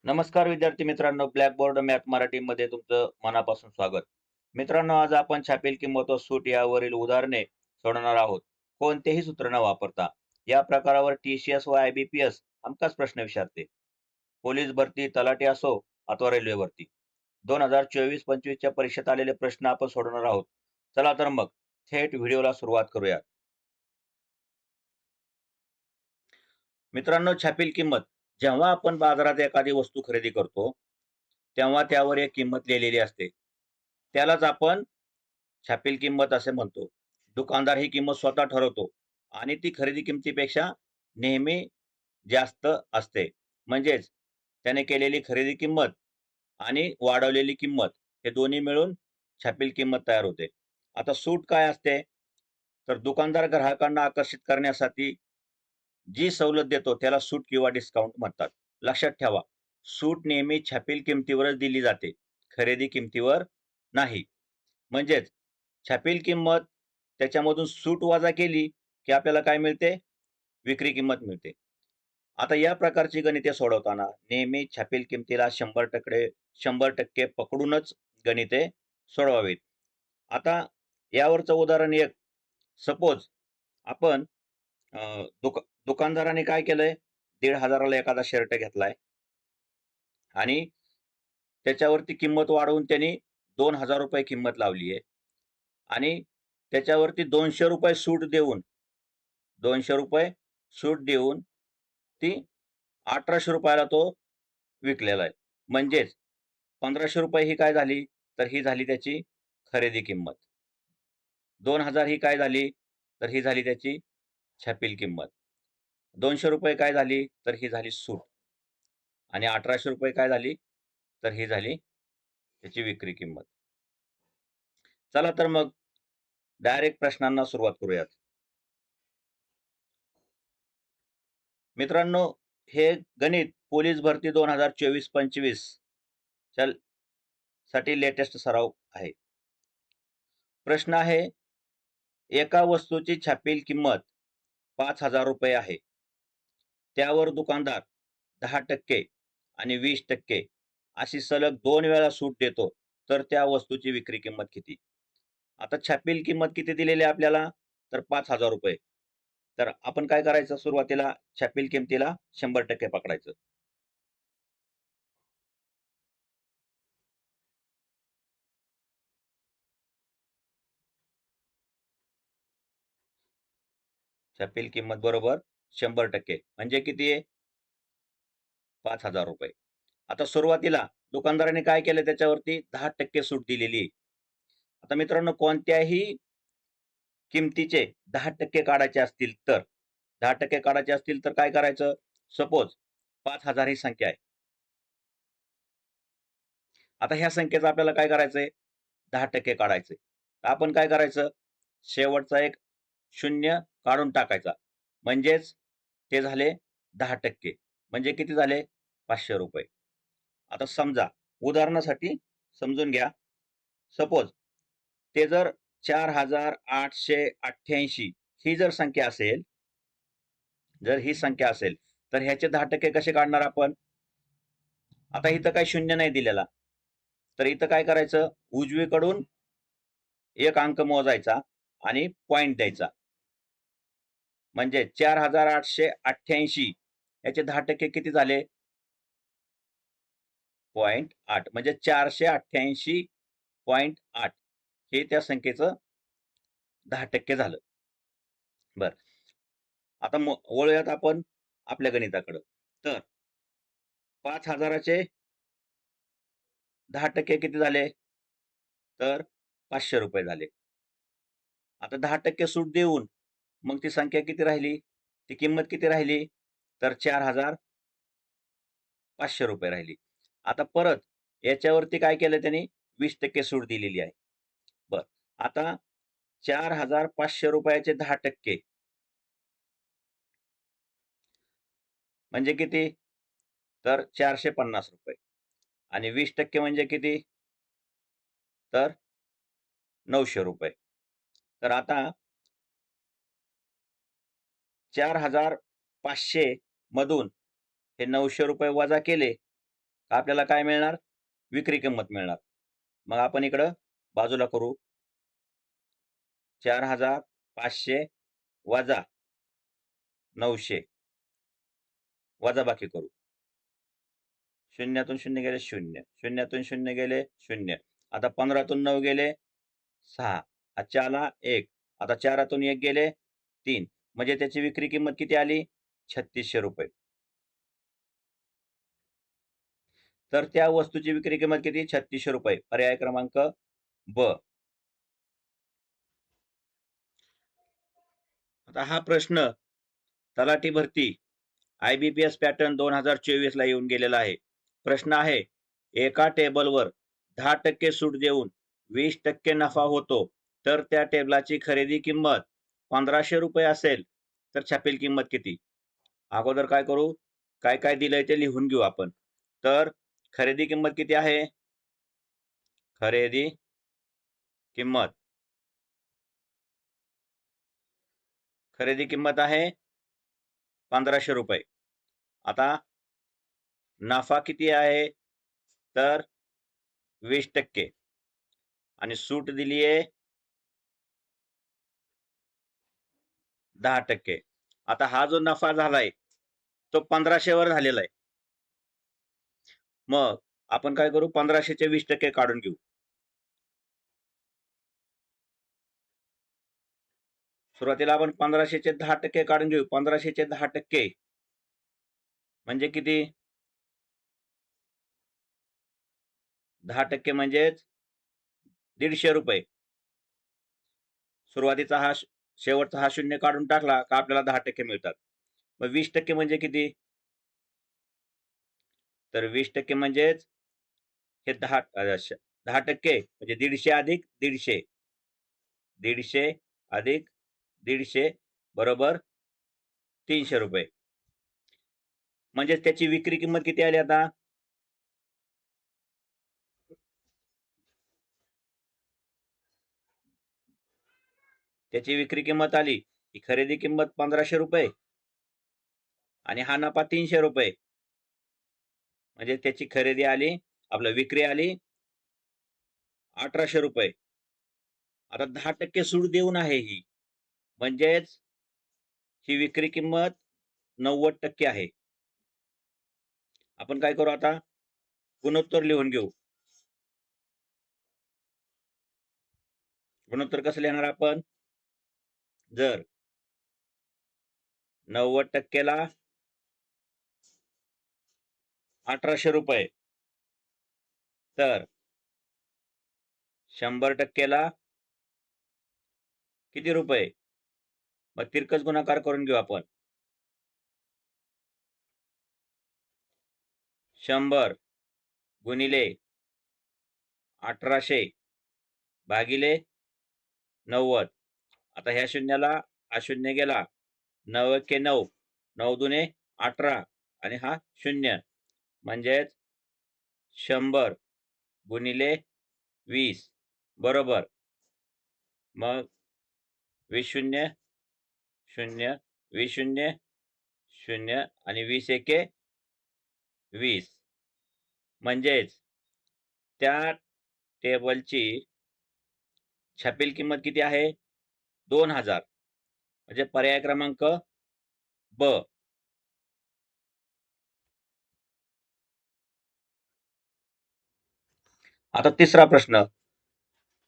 नमस्कार विद्यार्थी मित्रांनो, ब्लॅकबोर्ड मॅथ मराठीमध्ये तुमचं मनापासून स्वागत. मित्रांनो, आज आपण छापील किंमत व सूट यावरील उदाहरणे सोडवणार आहोत. कोणतेही सूत्र न वापरता. या प्रकारावर TCS व IBPS हमखास प्रश्न विचारते. पोलीस भरती, तलाठी असो अथवा रेल्वे भरती. 2024-25 च्या परीक्षेत आलेले प्रश्न आपण सोडवणार आहोत. चला तर मग थेट व्हिडिओला सुरुवात करूया. मित्रांनो, छापील किंमत. जेव्हा आपण बाजारात एखादी वस्तू खरेदी करतो, तेव्हा त्यावर एक किंमत लिहिलेली असते. त्यालाच आपण छापील किंमत असे म्हणतो. दुकानदार ही किंमत स्वतः ठरवतो आणि ती खरेदी किमतीपेक्षा नेहमी जास्त असते. म्हणजेच त्याने केलेली खरेदी किंमत आणि वाढवलेली किंमत हे दोन्ही मिळून छापील किंमत तयार होते. आता सूट काय असते? तर दुकानदार ग्राहकांना आकर्षित करण्यासाठी जी सवलत देतो त्याला सूट किंवा डिस्काउंट म्हणतात. लक्षात ठेवा, सूट नेहमी छापील किमतीवरच दिली जाते, खरेदी किमतीवर नाही. म्हणजेच छापील किंमत त्याच्यामधून सूट वजा केली की आपल्याला काय मिळते? विक्री किंमत मिळते. आता या प्रकारची गणिते सोडवताना नेहमी छापील किमतीला 100% पकडूनच गणिते सोडवावीत. आता यावरचं उदाहरण एक. सपोज आपण दुकानदाराने काय केलंय? 1,500 ला एखादा शर्ट घेतलाय आणि त्याच्यावरती किंमत वाढवून त्यांनी ₹2,000 किंमत लावली आहे आणि त्याच्यावरती ₹200 सूट देऊन ₹200 सूट देऊन ती ₹1,800 ला तो विकलेला आहे. म्हणजेच ₹1,500 ही काय झाली? तर ही झाली त्याची खरेदी किंमत. 2,000 ही काय झाली? तर ही झाली त्याची छापील किंमत. ₹200 काय झाली? तर ही झाली सूट आणि ₹1,800 काय झाली? तर ही झाली त्याची विक्री किंमत. चला तर मग डायरेक्ट प्रश्नांना सुरुवात करूयात. मित्रांनो, हे गणित पोलीस भरती 2024-25 च्या साठी लेटेस्ट सराव आहे. प्रश्न आहे, एका वस्तूची छापील किंमत ₹5,000 आहे. त्यावर दुकानदार 10% आणि 20% अशी सलग 2 वेळा सूट देतो, तर त्या वस्तूची विक्री किंमत किती? आता छापील किंमत किती दिलेली आहे आपल्याला? तर ₹5,000. तर आपण काय करायचं? सुरुवातीला छापील किमतीला 100% पकडायचं. छापील किंमत बरोबर 100%. म्हणजे किती आहे? ₹5,000. आता सुरुवातीला दुकानदाराने काय केलं? त्याच्यावरती 10% सूट दिलेली आहे. आता मित्रांनो, कोणत्याही किमतीचे 10% काढायचे असतील तर 10% काढायचे असतील तर काय करायचं? सपोज 5,000 ही संख्या आहे. आता ह्या संख्येचं आपल्याला काय करायचंय? 10% काढायचंय. तर आपण काय करायचं? शेवटचा एक शून्य काढून टाकायचा. म्हणजेच ते झाले 10%. म्हणजे किती झाले? ₹500. आता समजा, उदाहरणासाठी समजून घ्या. सपोज ते जर 4,888 ही जर संख्या असेल, जर ही संख्या असेल, तर ह्याचे 10% कसे काढणार आपण? आता इथं काही शून्य नाही दिलेला, तर इथं काय करायचं? उजवीकडून एक अंक मोजायचा आणि पॉइंट द्यायचा. म्हणजे 4,888 याचे 10% किती झाले? 0.8. म्हणजे 488.8 हे त्या संख्येचं 10% झालं. बर, आता वळूयात आपण आपल्या गणिताकडं. तर 5,000चे 10% किती झाले? तर ₹500 झाले. आता 10% सूट देऊन मग ती संख्या किती राहिली? ती किंमत किती राहिली? तर ₹4,500 राहिली. आता परत याच्यावरती काय केलं त्यांनी? 20% सूट दिलेली आहे. बर, आता ₹4,500 चे 10% म्हणजे किती? तर ₹450. आणि 20% म्हणजे किती? तर ₹900. तर आता 4,500 मधून हे ₹900 वजा केले, आपल्याला काय मिळणार? विक्री किंमत मिळणार. मग आपण इकडं बाजूला करू. 4,500 वजा 900 वजाबाकी करू. शून्यातून शून्य गेले 0, शून्यातून 0 गेले 0. आता 15तून 9 गेले 6, हातच्या आला 1. आता 4तून 1 गेले 3. म्हणजे त्याची विक्री किंमत किती आली? 3600 रुपये. तर त्या वस्तूची विक्री किंमत किती? 3600 रुपये. पर्याय क्रमांक ब. आता हा प्रश्न तलाठी भरती IBPS पॅटर्न 2024 ला येऊन गेलेला आहे. प्रश्न आहे, एका टेबलवर 10% सूट देऊन 20% नफा होतो, तर त्या टेबलाची खरेदी किंमत 1500 रुपये असेल तर छापील किंमत किती? अगोदर काय करू? काय काय दिलंय ते लिहून घेऊ आपण. तर खरेदी किंमत किती आहे? खरेदी किंमत आहे 1500 रुपये. आता नफा किती आहे? तर 20% आणि सूट दिली आहे 10%. आता हा जो नफा झालाय तो 1500 वर झालेला आहे. मग आपण काय करू? 1500चे 20% काढून घेऊ. सुरुवातीला आपण 1500चे 10% काढून घेऊ. 1500चे 10% म्हणजे किती? 10% म्हणजेच 150 रुपये. सुरुवातीचा हा शेवटचा हा शून्य काढून टाकला का आपल्याला 10% मिळतात. मग 20% म्हणजे किती? तर 20% म्हणजेच हे 10% म्हणजे 150 अधिक 150. 150 अधिक 150 बरोबर 300 रुपये. म्हणजे त्याची विक्री किंमत किती आली आता? त्याची विक्री किंमत आली ही खरेदी किंमत 1500 रुपये आणि हा नफा 300 रुपये. म्हणजे त्याची खरेदी आली, आपलं विक्री आली 1800 रुपये. आता 10% सूट देऊन आहे ही, म्हणजेच ही विक्री किंमत 90% आहे. आपण काय करू आता? गुणोत्तर लिहून घेऊ. गुणोत्तर कसं लिहिणार आपण? जर 90%ला 1800 रुपये तर 100%ला किती रुपये? मग तिरकस गुणाकार करून घेऊ आपण. 100 गुणिले 1800 भागिले 90. आता ह्या शून्याला हा शून्य गेला. 9 एके 9, 9 दुने 18 आणि हा 0 म्हणजेच 100 गुणिले 20 बरोबर. मग 20 शून्य 0, 20 शून्य 0 आणि 20 एके 20. म्हणजेच त्या टेबलची छापील किंमत किती आहे? 2000. म्हणजे पर्याय क्रमांक ब. आता तिसरा प्रश्न.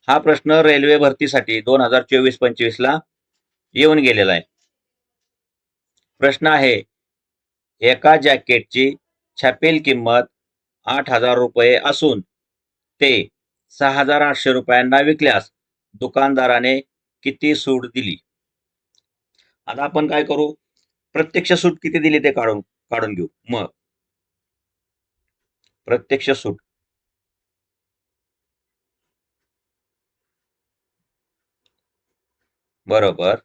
हा प्रश्न रेल्वे भरतीसाठी 2024-25 ला येऊन गेलेला आहे. प्रश्न आहे, एका जॅकेटची छापील किंमत 8000 रुपये असून ते 6800 रुपयांना विकल्यास दुकानदाराने किती सूट दिली? आता आपण काय करू? प्रत्यक्ष सूट किती दिली ते काढून घेऊ. मग प्रत्यक्ष सूट बरोबर.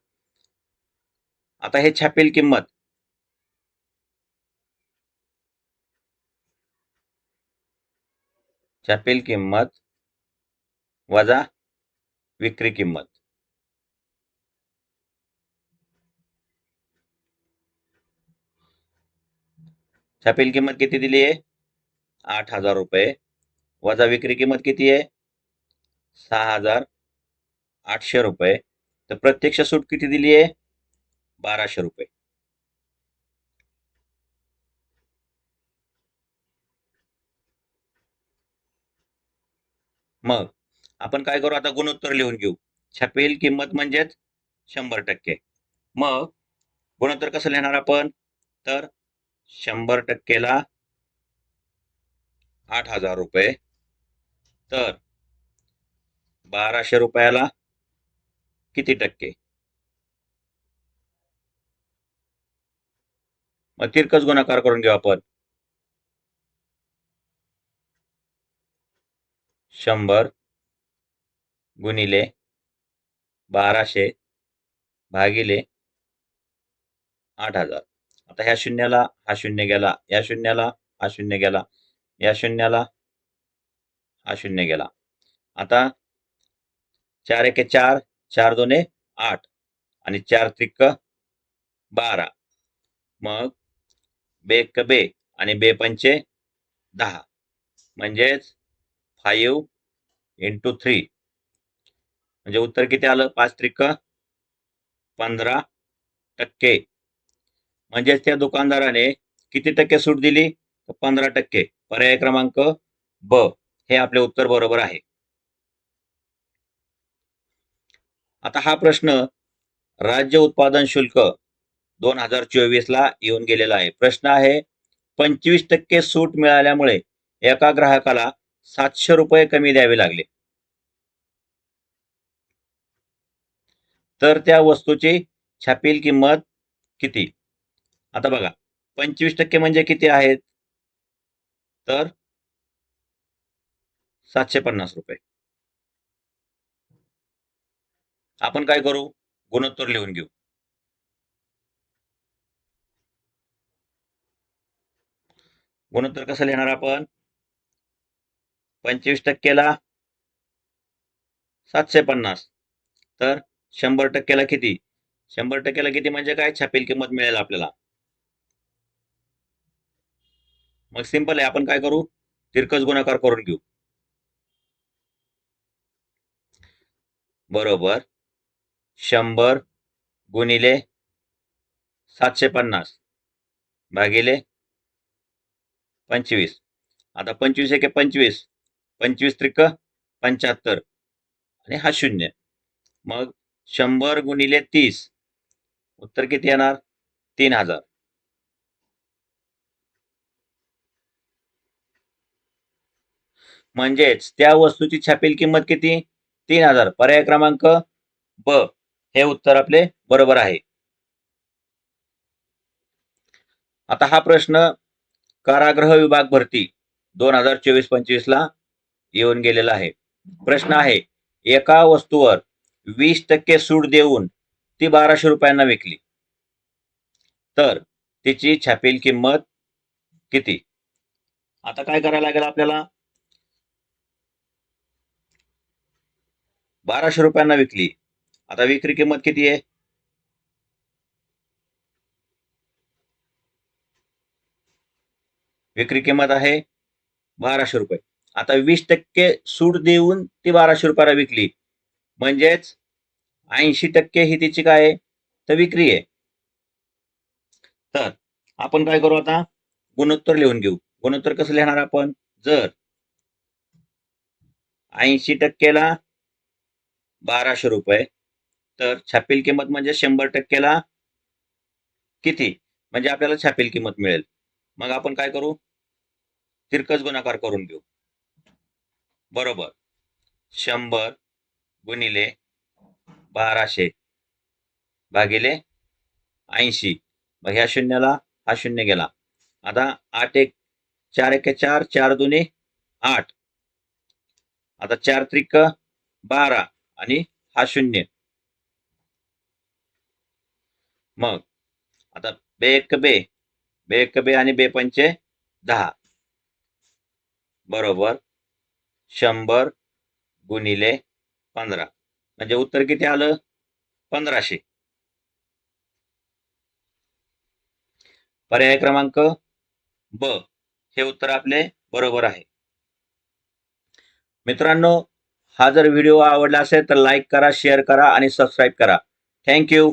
आता हे छापील किंमत वजा विक्री किंमत. छापील किंमत किती दिली आहे? 8,000 रुपये वजा विक्री किंमत किती आहे 6,800 रुपये. तर प्रत्यक्ष सूट किती दिली आहे 1,200 रुपये. मग आपण काय करू आता गुणोत्तर लिहून घेऊ. छापील किंमत म्हणजेच 100%. मग गुणोत्तर कसं लिहिणार आपण तर 100%ला 8,000 रुपये तर 1,200 रुपयाला किती टक्के. मग तिरकस गुणाकार करून घेऊ आपण. 100 गुणिले 1,200 भागिले 8,000. आता ह्या शून्याला हा शून्य गेला, या शून्याला हा शून्य गेला, या शून्याला हा शून्य गेला. आता 4 एके 4, 4 दोने 8 आणि 4 त्रिक 12. मग बे एक बे आणि बे पंचे 10 म्हणजेच 5 into 3 म्हणजे उत्तर किती आलं 5 त्रिक 15%. म्हणजेच त्या दुकानदाराने किती टक्के सूट दिली 15%. पर्याय क्रमांक ब हे आपले उत्तर बरोबर आहे. आता हा प्रश्न राज्य उत्पादन शुल्क 2024 ला येऊन गेलेला आहे. प्रश्न आहे 25% सूट मिळाल्यामुळे एका ग्राहकाला 700 रुपये कमी द्यावे लागले तर त्या वस्तूची छापील किंमत किती. आता बघा 25% म्हणजे किती आहेत तर 750 रुपये. आपण काय करू गुणोत्तर लिहून घेऊ. गुणोत्तर कसं लिहिणार आपण 25%ला 750 तर 100%ला किती 100%ला किती म्हणजे काय छापील किंमत मिळेल आपल्याला. मग सिंपल आहे आपण काय करू तिरकस गुणाकार करून घेऊ. बरोबर 100 गुणिले 750 भागिले 25. आता 25 एके 25, 25 त्रिक 75 आणि हा शून्य. मग 100 गुणिले 30 उत्तर किती येणार 3,000. म्हणजेच त्या वस्तूची छापील किंमत किती 3,000. पर्याय क्रमांक ब हे उत्तर आपले बरोबर आहे. आता हा प्रश्न कारागृह विभाग भरती 2024-25 ला येऊन गेलेला आहे. प्रश्न आहे एका वस्तूवर 20% सूट देऊन ती 1,200 रुपयांना विकली तर तिची छापील किंमत किती. आता काय करायला लागेल आपल्याला 1,200 रुपयांना विकली. आता विक्री किंमत किती आहे विक्री किंमत आहे 1,200 रुपये. आता 20% सूट देऊन ती 1,200 रुपयाला विकली म्हणजेच 80% ही तिची काय आहे तर विक्री आहे. तर आपण काय करू आता गुणोत्तर लिहून घेऊ. गुणोत्तर कसं लिहिणार आपण जर 80%ला 1,200 रुपये तर छापील किंमत म्हणजे 100%ला किती म्हणजे आपल्याला छापील किंमत मिळेल. मग आपण काय करू तिरकस गुणाकार करून घेऊ. बरोबर 100 गुणिले 1,200 भागिले 80. मग ह्या शून्याला हा शून्य गेला. आता 8 एक 4 एके 4, 4 दुने 8. आता 4 त्रिक 12 आणि हा शून्य. मग आता बे एक बे आणि बे पंचे 10 बरोबर 100 गुणिले 15 म्हणजे उत्तर किती आलं 1,500. पर्याय क्रमांक ब हे उत्तर आपले बरोबर आहे. मित्रांनो, हा जर व्हिडिओ आवडला असेल तर लाईक करा, शेअर करा आणि सबस्क्राईब करा. Thank you.